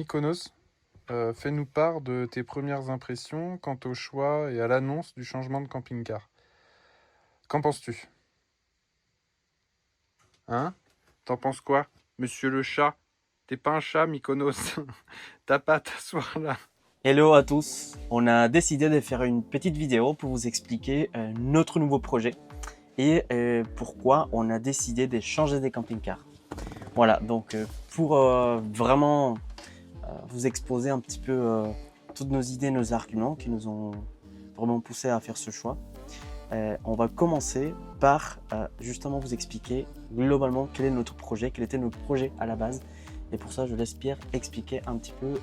Mykonos, fais-nous part de tes premières impressions quant au choix et à l'annonce du changement de camping-car. Qu'en penses-tu? Hein? T'en penses quoi, monsieur le chat? T'es pas un chat, Mykonos. T'as pas à t'asseoir là. Hello à tous, on a décidé de faire une petite vidéo pour vous expliquer notre nouveau projet et pourquoi on a décidé de changer des camping-cars. Voilà, donc pour vraiment vous exposer un petit peu toutes nos idées, nos arguments qui nous ont vraiment poussé à faire ce choix, on va commencer par justement vous expliquer globalement quel est notre projet, quel était notre projet à la base. Et pour ça, je laisse Pierre expliquer un petit peu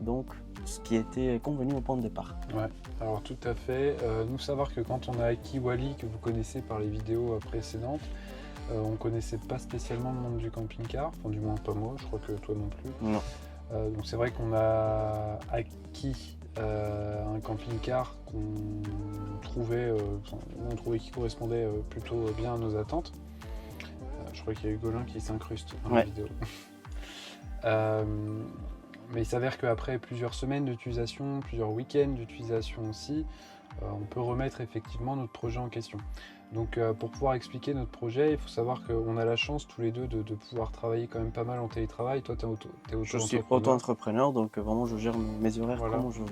donc ce qui était convenu au point de départ. Ouais, alors tout à fait. Nous savoir que quand on a acquis Wally, que vous connaissez par les vidéos précédentes, on connaissait pas spécialement le monde du camping-car, enfin du moins pas moi, je crois que toi non plus. Non. Donc c'est vrai qu'on a acquis un camping-car qu'on trouvait qui correspondait plutôt bien à nos attentes. Je crois qu'il y a Hugolin qui s'incruste dans la vidéo. Mais il s'avère qu'après plusieurs semaines d'utilisation, plusieurs week-ends d'utilisation aussi, on peut remettre effectivement notre projet en question. Donc pour pouvoir expliquer notre projet, il faut savoir qu'on a la chance tous les deux de pouvoir travailler quand même pas mal en télétravail. Toi, tu es auto-entrepreneur. Je suis auto-entrepreneur, donc vraiment je gère mes horaires comme je veux.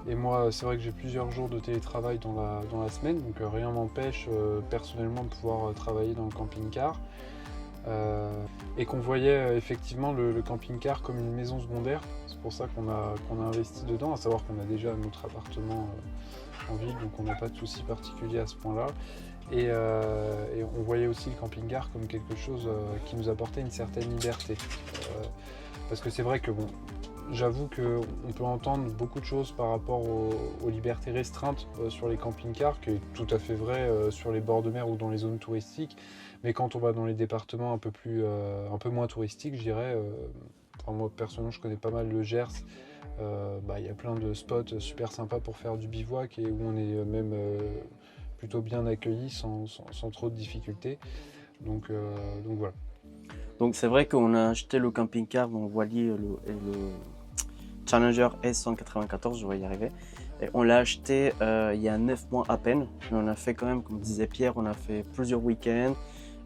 Et moi, c'est vrai que j'ai plusieurs jours de télétravail dans la semaine, donc rien m'empêche personnellement de pouvoir travailler dans le camping-car. Et qu'on voyait effectivement le camping-car comme une maison secondaire. C'est pour ça qu'on a investi dedans, à savoir qu'on a déjà notre appartement en ville, donc on n'a pas de souci particulier à ce point-là. Et on voyait aussi le camping-car comme quelque chose qui nous apportait une certaine liberté. Parce que c'est vrai que bon, j'avoue qu'on peut entendre beaucoup de choses par rapport aux libertés restreintes sur les camping-cars, qui est tout à fait vrai sur les bords de mer ou dans les zones touristiques. Mais quand on va dans les départements un peu moins touristiques, je dirais, moi personnellement je connais pas mal le Gers, y a plein de spots super sympas pour faire du bivouac et où on est même plutôt bien accueilli sans trop de difficultés. Donc voilà. Donc c'est vrai qu'on a acheté le camping-car, donc Wally et le Challenger S194, je vais y arriver. Et on l'a acheté il y a 9 mois à peine. Mais on a fait quand même, comme disait Pierre, on a fait plusieurs week-ends.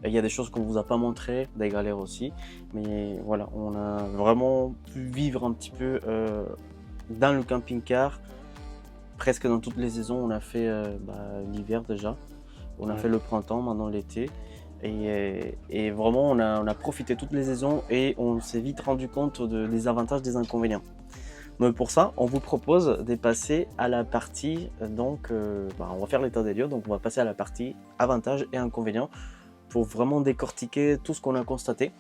Il y a des choses qu'on ne vous a pas montrées, des galères aussi. Mais voilà, on a vraiment pu vivre un petit peu dans le camping-car. Presque dans toutes les saisons, on a fait l'hiver déjà. On a fait le printemps, maintenant l'été. Et vraiment, on a profité toutes les saisons et on s'est vite rendu compte des avantages, des inconvénients. Donc pour ça, on vous propose de passer à la partie, on va faire l'état des lieux, donc on va passer à la partie avantages et inconvénients pour vraiment décortiquer tout ce qu'on a constaté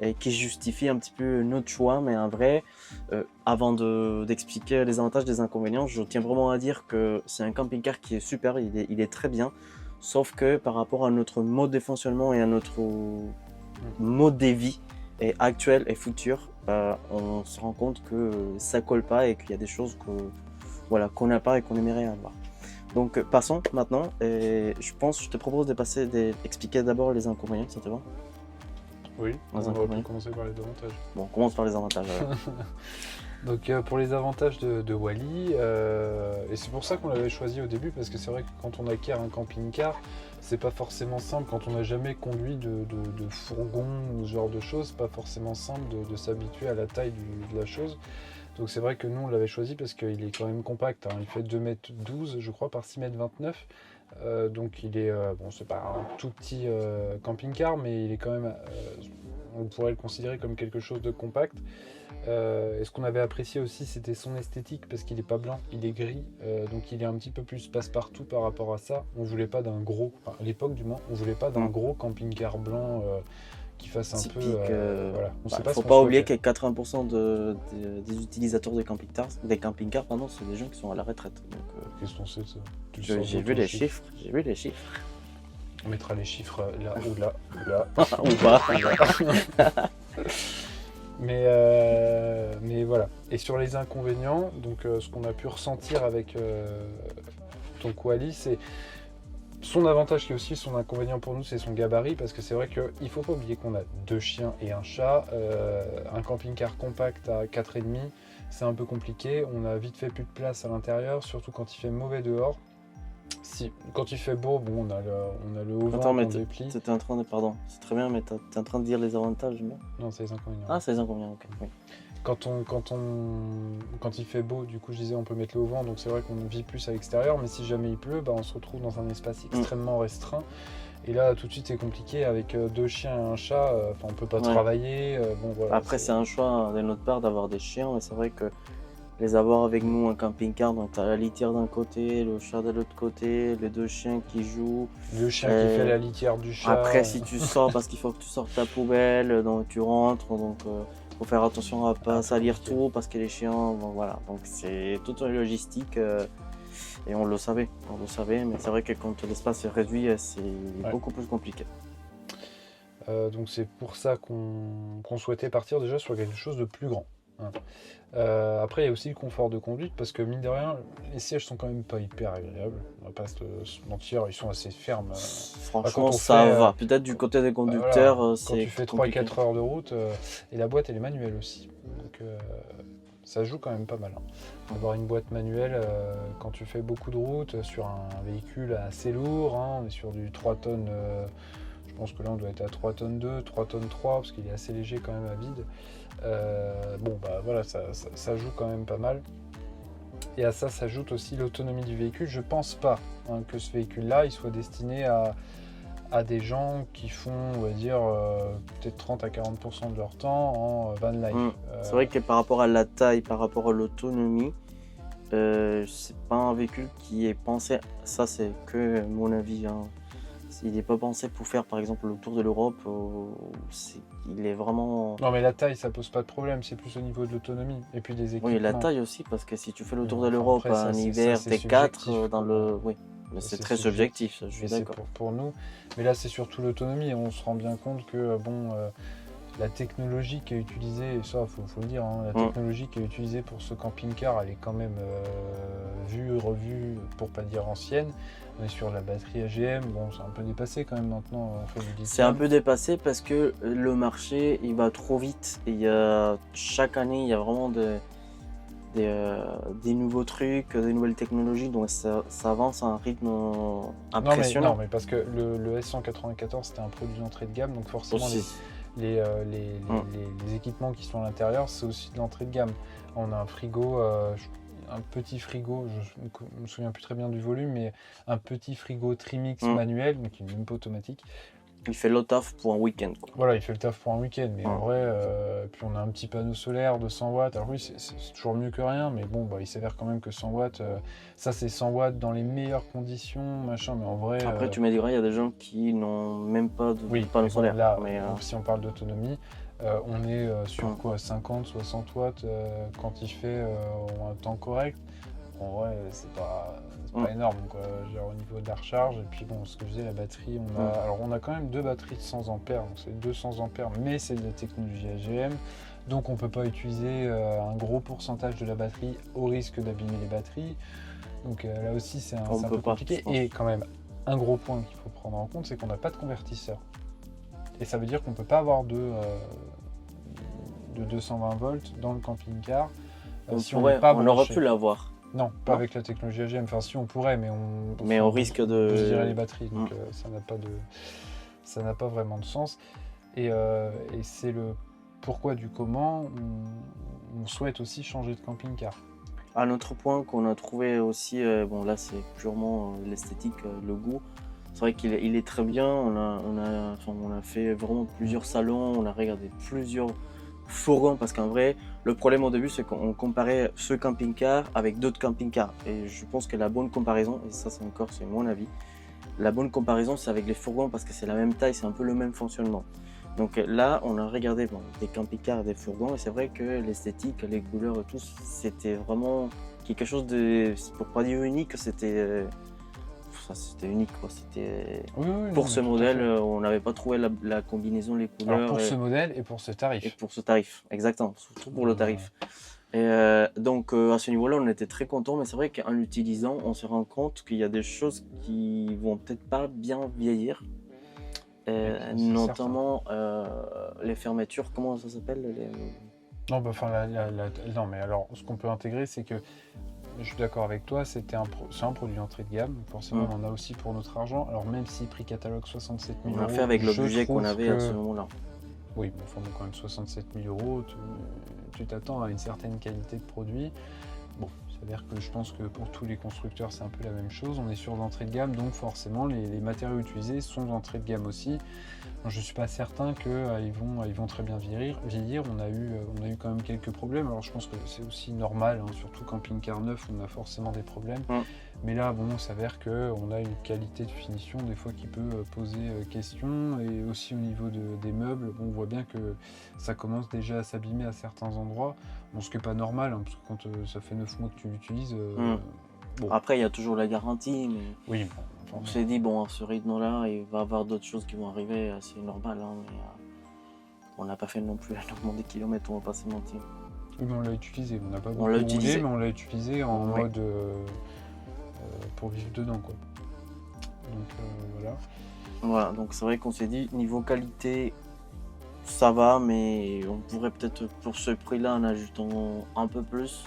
et qui justifie un petit peu notre choix. Mais en vrai, avant d'expliquer les avantages des inconvénients, je tiens vraiment à dire que c'est un camping-car qui est super, il est très bien, sauf que par rapport à notre mode de fonctionnement et à notre mode de vie et actuel et futur, on se rend compte que ça colle pas et qu'il y a des choses qu'on n'a pas et qu'on aimerait avoir. Donc passons maintenant, et je te propose d'expliquer d'abord les inconvénients, ça te va? Oui, on va commencer par les avantages. Bon, on commence par les avantages. Donc pour les avantages de Wally, et c'est pour ça qu'on l'avait choisi au début, parce que c'est vrai que quand on acquiert un camping-car, c'est pas forcément simple, quand on n'a jamais conduit de fourgon ou ce genre de choses, c'est pas forcément simple de s'habituer à la taille de la chose. Donc c'est vrai que nous on l'avait choisi parce qu'il est quand même compact, hein. Il fait 2,12 m je crois par 6,29 m. Donc il est, c'est pas un tout petit camping-car, mais il est quand même, on pourrait le considérer comme quelque chose de compact. Et ce qu'on avait apprécié aussi, c'était son esthétique, parce qu'il n'est pas blanc, il est gris, donc il est un petit peu plus passe-partout par rapport à ça. On voulait pas d'un gros, à l'époque du moins, on voulait pas d'un gros camping-car blanc qui fasse un typique, peu... voilà. Faut pas oublier que 80% des utilisateurs des camping-cars, c'est des gens qui sont à la retraite. Qu'est-ce qu'on sait ça? J'ai vu les chiffres. On mettra les chiffres là ou là. Ou pas. Mais voilà. Et sur les inconvénients, donc ce qu'on a pu ressentir avec ton Wally, c'est Son avantage qui est aussi son inconvénient pour nous, c'est son gabarit, parce que c'est vrai qu'il ne faut pas oublier qu'on a 2 chiens et un chat. Un camping-car compact à 4,5, c'est un peu compliqué. On a vite fait plus de place à l'intérieur, surtout quand il fait mauvais dehors. Quand il fait beau, bon, on a le haut-vent Attends, mais qu'on déplie. t'étais en train de... Pardon, c'est très bien, mais t'es en train de dire les avantages, non? Non, c'est les inconvénients. Ah, c'est les inconvénients, ok. Oui. Quand il fait beau, du coup, je disais, on peut mettre le haut-vent, donc c'est vrai qu'on vit plus à l'extérieur, mais si jamais il pleut, on se retrouve dans un espace extrêmement restreint. Et là, tout de suite, c'est compliqué avec 2 chiens et un chat. On peut pas travailler. Voilà, après, c'est un choix de notre part d'avoir des chiens, mais c'est vrai que les avoir avec nous en camping-car, donc t'as la litière d'un côté, le chat de l'autre côté, les 2 chiens qui jouent. Le chien qui fait la litière du chat. Après, si tu sors, parce qu'il faut que tu sortes ta poubelle, donc tu rentres, donc faut faire attention à pas salir tout, parce que les chiens, voilà. Donc c'est toute une logistique, et on le savait, mais c'est vrai que quand l'espace est réduit, c'est beaucoup plus compliqué. Donc c'est pour ça qu'on souhaitait partir déjà sur quelque chose de plus grand. Après, il y a aussi le confort de conduite, parce que mine de rien, les sièges sont quand même pas hyper agréables. On va pas se mentir, ils sont assez fermes. Franchement, ça va. Peut-être du côté des conducteurs, c'est quand tu fais 3-4 heures de route, et la boîte elle est manuelle aussi. Donc ça joue quand même pas mal. Avoir une boîte manuelle quand tu fais beaucoup de route sur un véhicule assez lourd, on est sur du 3 tonnes. Je pense que là on doit être à 3 tonnes 2, 3 tonnes 3, parce qu'il est assez léger quand même à vide. Voilà, ça joue quand même pas mal. Et à ça s'ajoute aussi l'autonomie du véhicule. Je pense pas que ce véhicule-là il soit destiné à des gens qui font, on va dire, peut-être 30 à 40% de leur temps en van life. C'est vrai que par rapport à la taille, par rapport à l'autonomie, c'est pas un véhicule qui est pensé, ça c'est que mon avis, il n'est pas pensé pour faire par exemple le tour de l'Europe, il est vraiment... Non mais la taille ça pose pas de problème, c'est plus au niveau de l'autonomie et puis des équipements. Oui, la taille aussi, parce que si tu fais le tour de l'Europe en hiver, t'es 4 dans le... Oui, c'est très subjectif, ça, je suis d'accord. C'est pour nous, mais là c'est surtout l'autonomie et on se rend bien compte que la technologie qui est utilisée, et ça faut le dire, la technologie qui est utilisée pour ce camping-car, elle est quand même vue, revue, pour pas dire ancienne. On est sur la batterie AGM, c'est un peu dépassé quand même maintenant. C'est un peu dépassé parce que le marché il va trop vite et chaque année il y a vraiment des nouveaux trucs, des nouvelles technologies, donc ça avance à un rythme impressionnant. Non mais parce que le S194 c'était un produit d'entrée de gamme, donc forcément les équipements qui sont à l'intérieur c'est aussi de l'entrée de gamme. On a un frigo, un petit frigo, je ne me souviens plus très bien du volume, mais un petit frigo Trimix manuel, donc qui n'est même pas automatique. Il fait le taf pour un week-end. Voilà, il fait le taf pour un week-end, mais en vrai, puis on a un petit panneau solaire de 100 watts. Alors oui, c'est toujours mieux que rien, mais il s'avère quand même que 100 watts, ça c'est 100 watts dans les meilleures conditions, machin, mais en vrai... Après, tu me diras, il y a des gens qui n'ont même pas de panneau solaire. Là, donc, si on parle d'autonomie, on est sur quoi, 50, 60 watts quand il fait un temps correct. En vrai, c'est pas énorme quoi, au niveau de la recharge. Et puis ce que je disais, la batterie, on a quand même 2 batteries de 100 ampères, donc c'est 200 ampères, mais c'est de la technologie AGM. Donc on peut pas utiliser un gros pourcentage de la batterie au risque d'abîmer les batteries. Donc là aussi c'est un peu compliqué. Et quand même, un gros point qu'il faut prendre en compte, c'est qu'on n'a pas de convertisseur. Et ça veut dire qu'on ne peut pas avoir de 220 volts dans le camping-car. On aurait pu l'avoir. Non, pas avec la technologie AGM. Enfin, si on pourrait, mais on risque de virer les batteries. Donc ça n'a pas vraiment de sens. Et c'est le pourquoi du comment on souhaite aussi changer de camping-car. Un autre point qu'on a trouvé aussi, là c'est purement l'esthétique, le goût. C'est vrai qu'il est très bien. On a fait vraiment plusieurs salons, on a regardé plusieurs fourgons parce qu'en vrai, le problème au début, c'est qu'on comparait ce camping-car avec d'autres camping-cars. Et je pense que la bonne comparaison, et ça c'est mon avis, la bonne comparaison c'est avec les fourgons parce que c'est la même taille, c'est un peu le même fonctionnement. Donc là, on a regardé des camping-cars et des fourgons et c'est vrai que l'esthétique, les couleurs et tout, c'était vraiment quelque chose de, pour pas dire unique, c'était unique quoi. C'était pour ce modèle, on n'avait pas trouvé la combinaison, les couleurs. Alors pour ce modèle et pour ce tarif. Et pour ce tarif, exactement, surtout pour le tarif. Et donc à ce niveau-là, on était très contents, mais c'est vrai qu'en l'utilisant, on se rend compte qu'il y a des choses qui vont peut-être pas bien vieillir. C'est Notamment les fermetures, comment ça s'appelle Non, bah, enfin, non, mais alors, ce qu'on peut intégrer, c'est que, je suis d'accord avec toi, c'est un produit entrée de gamme, donc forcément, on en a aussi pour notre argent. Alors, même si prix catalogue 67 000 On euros, a fait avec le je budget qu'on trouve avait à ce moment-là. Oui, bon, enfin, quand même 67 000 euros, tu t'attends à une certaine qualité de produit. Bon, c'est-à-dire que je pense que pour tous les constructeurs, c'est un peu la même chose. On est sur l'entrée de gamme, donc forcément, les matériaux utilisés sont d'entrée de gamme aussi. Je ne suis pas certain qu'ils vont très bien vieillir. On a eu quand même quelques problèmes. Alors je pense que c'est aussi normal, hein, surtout camping-car neuf, on a forcément des problèmes. Mais là, bon, il s'avère qu'on a une qualité de finition des fois qui peut poser question. Et aussi au niveau des meubles, bon, on voit bien que ça commence déjà à s'abîmer à certains endroits. Bon, ce qui n'est pas normal, hein, parce que quand ça fait 9 mois que tu l'utilises... Bon. Après, il y a toujours la garantie, mais oui, on s'est dit, bon, à ce rythme-là, il va y avoir d'autres choses qui vont arriver, c'est normal, hein, mais on n'a pas fait non plus énormément de kilomètres, on va pas se mentir. Oui, mais on l'a utilisé, on n'a pas beaucoup roulé, mais on l'a utilisé en mode pour vivre dedans, quoi. Donc voilà. Voilà, donc c'est vrai qu'on s'est dit, niveau qualité, ça va, mais on pourrait peut-être, pour ce prix-là, en ajoutant un peu plus,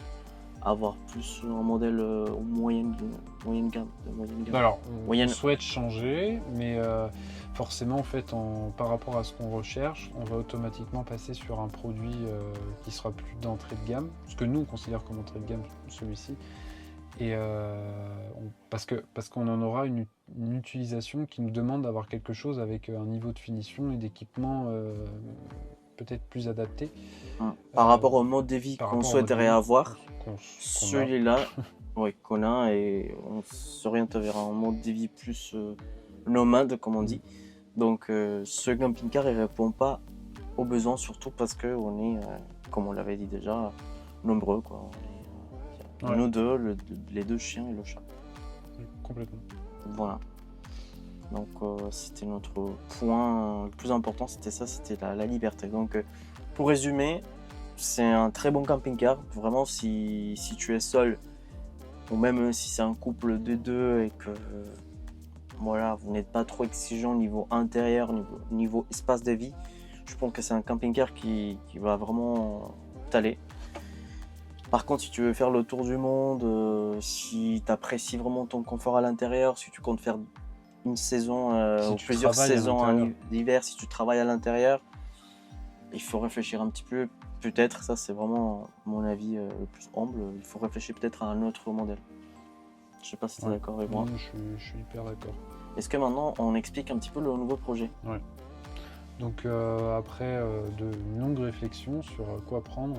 avoir plus un modèle moyenne gamme. Alors, on souhaite changer, mais forcément, en fait, par rapport à ce qu'on recherche, on va automatiquement passer sur un produit qui sera plus d'entrée de gamme, ce que nous on considère comme entrée de gamme, celui-ci. Et parce qu'on en aura une utilisation qui nous demande d'avoir quelque chose avec un niveau de finition et d'équipement peut-être plus adapté. Par rapport au mode de vie qu'on souhaiterait avoir, celui-là, qu'on a, et on s'oriente vers un mode de vie plus nomade, comme on dit. Donc ce camping-car, il répond pas aux besoins, surtout parce qu'on est, comme on l'avait dit déjà, nombreux, quoi. Nous deux, les deux chiens et le chat. Complètement. Voilà. Donc c'était notre point le plus important, c'était ça, c'était la liberté. Donc pour résumer, c'est un très bon camping-car. Vraiment, si tu es seul, ou même si c'est un couple de deux et que voilà, vous n'êtes pas trop exigeant au niveau intérieur, niveau espace de vie, je pense que c'est un camping-car qui va vraiment t'aller. Par contre, si tu veux faire le tour du monde, si tu apprécies vraiment ton confort à l'intérieur, si tu comptes faire une saison ou plusieurs saisons d'hiver, si tu travailles à l'intérieur, il faut réfléchir un petit peu. Peut-être, ça c'est vraiment mon avis le plus humble, il faut réfléchir peut-être à un autre modèle. Je sais pas si tu es d'accord avec moi. Je suis hyper d'accord. Est-ce que maintenant on explique un petit peu le nouveau projet ? Ouais. Donc après de longues réflexions sur quoi prendre,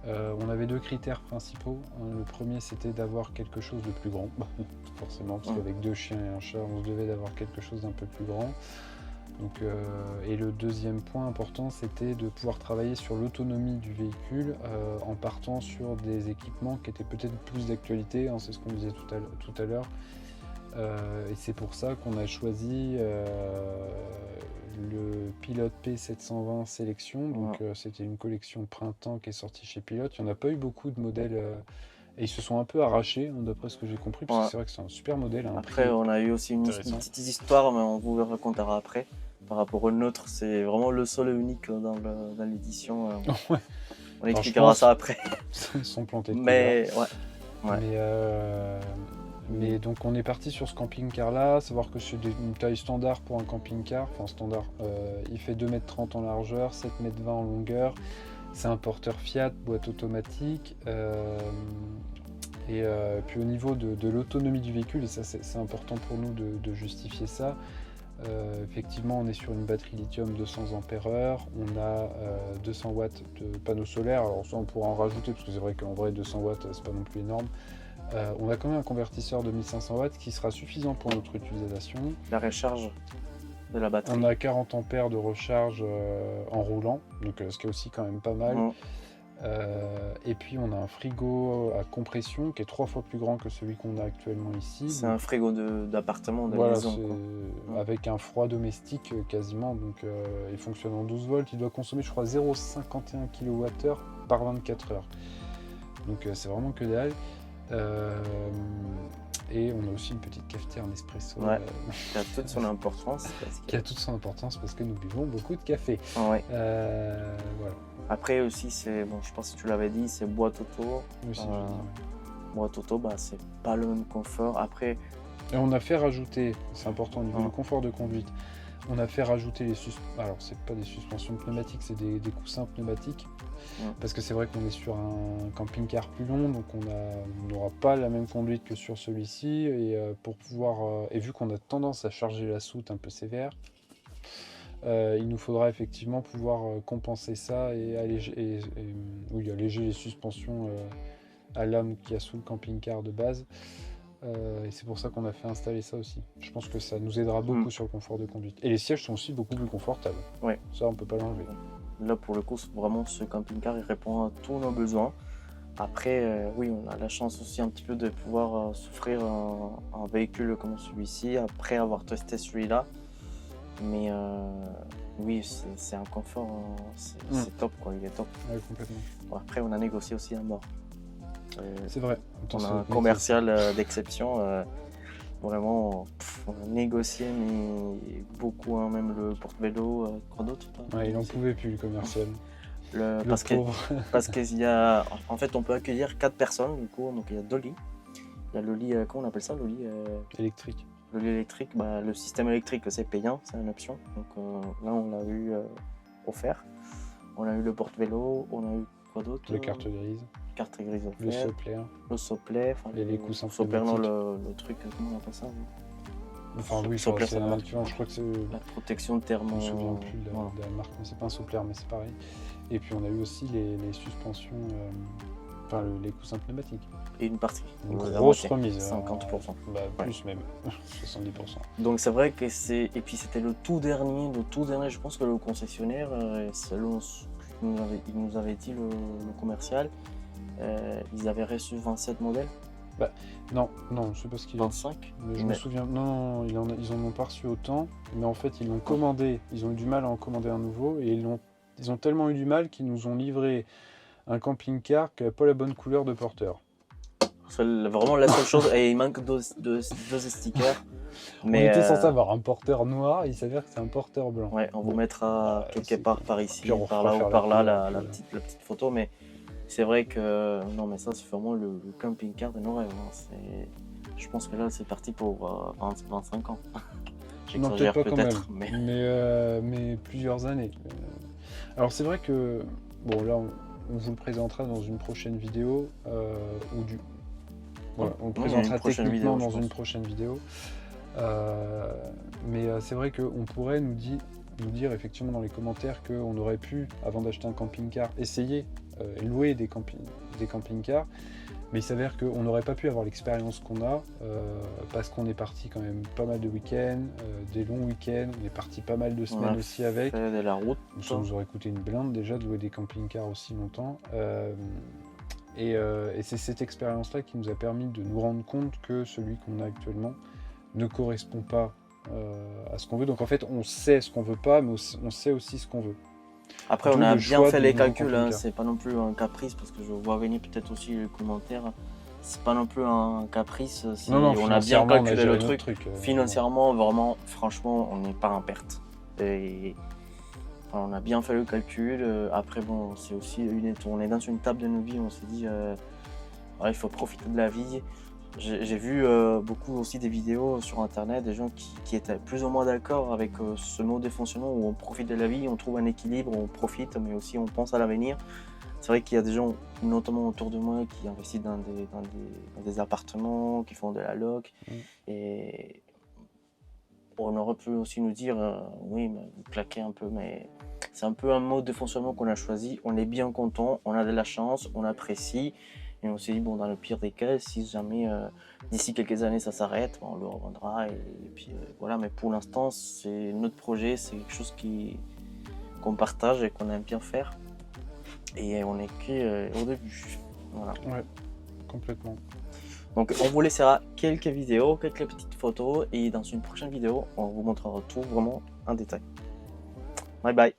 on avait deux critères principaux. Le premier, c'était d'avoir quelque chose de plus grand, forcément, parce qu'avec deux chiens et un chat, on se devait d'avoir quelque chose d'un peu plus grand. Donc, et le deuxième point important, c'était de pouvoir travailler sur l'autonomie du véhicule en partant sur des équipements qui étaient peut-être plus d'actualité, hein, c'est ce qu'on disait tout à l'heure. Et c'est pour ça qu'on a choisi le Pilote P720 Sélection. Donc c'était une collection de printemps qui est sortie chez Pilote. Il n'y en a pas eu beaucoup de modèles et ils se sont un peu arrachés, hein, d'après ce que j'ai compris, parce que c'est vrai que c'est un super modèle. Hein, après, on a eu aussi une petite histoire, mais on vous le racontera après. Par rapport au nôtre, c'est vraiment le seul et unique dans l'édition. On expliquera ça après. Ils sont plantés de mais mais donc on est parti sur ce camping-car là, savoir que c'est une taille standard pour un camping-car, enfin standard, il fait 2,30 m en largeur, 7,20 m en longueur, c'est un porteur Fiat, boîte automatique, et puis au niveau de l'autonomie du véhicule, et ça c'est important pour nous de justifier ça, effectivement on est sur une batterie lithium 200 Ah, on a 200 watts de panneaux solaires, alors ça on pourra en rajouter parce que c'est vrai qu'en vrai 200 watts c'est pas non plus énorme. On a quand même un convertisseur de 1500 watts qui sera suffisant pour notre utilisation. La recharge de la batterie. On a 40 ampères de recharge en roulant, donc ce qui est aussi quand même pas mal. Et puis on a un frigo à compression qui est 3 fois plus grand que celui qu'on a actuellement ici. C'est un frigo d'appartement, de maison. Avec un froid domestique quasiment, donc il fonctionne en 12 volts. Il doit consommer je crois 0,51 kWh par 24 heures. Donc c'est vraiment que dalle. Et on a aussi une petite cafetière Nespresso qui a toute son importance. Qui a toute son importance parce que nous buvons beaucoup de café. Ouais. Voilà. Après aussi, je pense que tu l'avais dit, c'est boîte auto. Aussi, boîte auto, c'est pas le même confort. Après, et on a fait rajouter, c'est important au niveau du confort de conduite, on a fait rajouter les alors c'est pas des suspensions pneumatiques, c'est des coussins pneumatiques. Parce que c'est vrai qu'on est sur un camping-car plus long, donc on n'aura pas la même conduite que sur celui-ci. Et pour pouvoir, et vu qu'on a tendance à charger la soute un peu sévère, il nous faudra effectivement pouvoir compenser ça et alléger les suspensions à lame qu'il y a sous le camping-car de base. Et c'est pour ça qu'on a fait installer ça aussi. Je pense que ça nous aidera beaucoup sur le confort de conduite. Et les sièges sont aussi beaucoup plus confortables. Ouais. Ça, on peut pas l'enlever. Là, pour le coup, vraiment, ce camping-car, il répond à tous nos besoins. Après, oui, on a la chance aussi un petit peu de pouvoir s'offrir un véhicule comme celui-ci après avoir testé celui-là. Mais oui, c'est un confort, c'est top, quoi. Il est top. Ouais, complètement. Bon, après, on a négocié aussi à mort. C'est vrai. On a un commercial d'exception. Vraiment, on a négocié, mais beaucoup, hein, même le porte-vélo, quoi d'autre. Il n'en pouvait plus, le commercial. Parce qu'il y a, en fait, on peut accueillir 4 personnes, du coup, donc il y a 2 lits. Il y a le lit, comment on appelle ça, le lit électrique. Le lit électrique, le système électrique, c'est payant, c'est une option. Donc là, on l'a eu offert. On a eu le porte-vélo, on a eu quoi d'autre? Les cartes grises. Carte grise offerte. Le soplère. Les coussins pneumatiques. Le truc, comment on appelle ça? Enfin oui, soplère, c'est un équivalent, je crois que c'est... La protection thermo... Je me souviens plus de la marque, mais c'est pas un soplère, mais c'est pareil. Et puis on a eu aussi les suspensions, les coussins pneumatiques. Et une partie. Une grosse remise. 50%. Plus même, 70%. Donc c'est vrai que c'est... Et puis c'était le tout dernier, je pense que le concessionnaire, selon ce qu'il nous avait dit, le commercial, ils avaient reçu 27 modèles. Non, je sais pas ce qu'il 25. Mais je me souviens, non, ils en ont pas reçu autant, mais en fait ils l'ont commandé, ils ont eu du mal à en commander un nouveau, et ils ont tellement eu du mal qu'ils nous ont livré un camping-car qui n'a pas la bonne couleur de porteur. C'est vraiment la seule chose, et il manque deux stickers. Mais on était censé avoir un porteur noir, il s'avère que c'est un porteur blanc. Ouais, on vous mettra quelque part par ici, puis par là ou par là, la petite photo, mais c'est vrai que non, mais ça c'est vraiment le camping-car de nos rêves. Hein. Je pense que là c'est parti pour 25 ans. Non, peut-être pas peut-être, quand même, mais plusieurs années. Alors c'est vrai que, bon là on vous le présentera dans une prochaine vidéo, on le présentera techniquement dans une prochaine vidéo. Mais c'est vrai qu'on pourrait nous dire effectivement dans les commentaires qu'on aurait pu, avant d'acheter un camping-car, essayer louer des camping-cars, mais il s'avère qu'on n'aurait pas pu avoir l'expérience qu'on a parce qu'on est parti quand même pas mal de week-ends, des longs week-ends, on est parti pas mal de semaines aussi avec. De la route. Ça nous aurait coûté une blinde déjà de louer des camping-cars aussi longtemps. Et c'est cette expérience-là qui nous a permis de nous rendre compte que celui qu'on a actuellement ne correspond pas à ce qu'on veut. Donc en fait, on sait ce qu'on veut pas, mais on sait aussi ce qu'on veut. Après, on a bien fait les calculs, hein, c'est pas non plus un caprice, parce que je vois venir peut-être aussi les commentaires. C'est pas non plus un caprice, on a bien calculé le truc. Financièrement, vraiment, franchement, on n'est pas en perte. On a bien fait le calcul. Après, bon, c'est aussi on est dans une table de nos vies, on s'est dit, il faut profiter de la vie. J'ai vu beaucoup aussi des vidéos sur internet, des gens qui étaient plus ou moins d'accord avec ce mode de fonctionnement où on profite de la vie, on trouve un équilibre, on profite, mais aussi on pense à l'avenir. C'est vrai qu'il y a des gens, notamment autour de moi, qui investissent dans des appartements, qui font de la loc. Et on aurait pu aussi nous dire, oui, mais vous claquez un peu, mais c'est un peu un mode de fonctionnement qu'on a choisi. On est bien content, on a de la chance, on apprécie. Et on s'est dit, bon, dans le pire des cas, si jamais d'ici quelques années ça s'arrête, on le revendra. Et puis voilà, mais pour l'instant, c'est notre projet, c'est quelque chose qu'on partage et qu'on aime bien faire. Et on est qu'au début. Voilà. Ouais, complètement. Donc on vous laissera quelques vidéos, quelques petites photos, et dans une prochaine vidéo, on vous montrera tout vraiment en détail. Bye bye.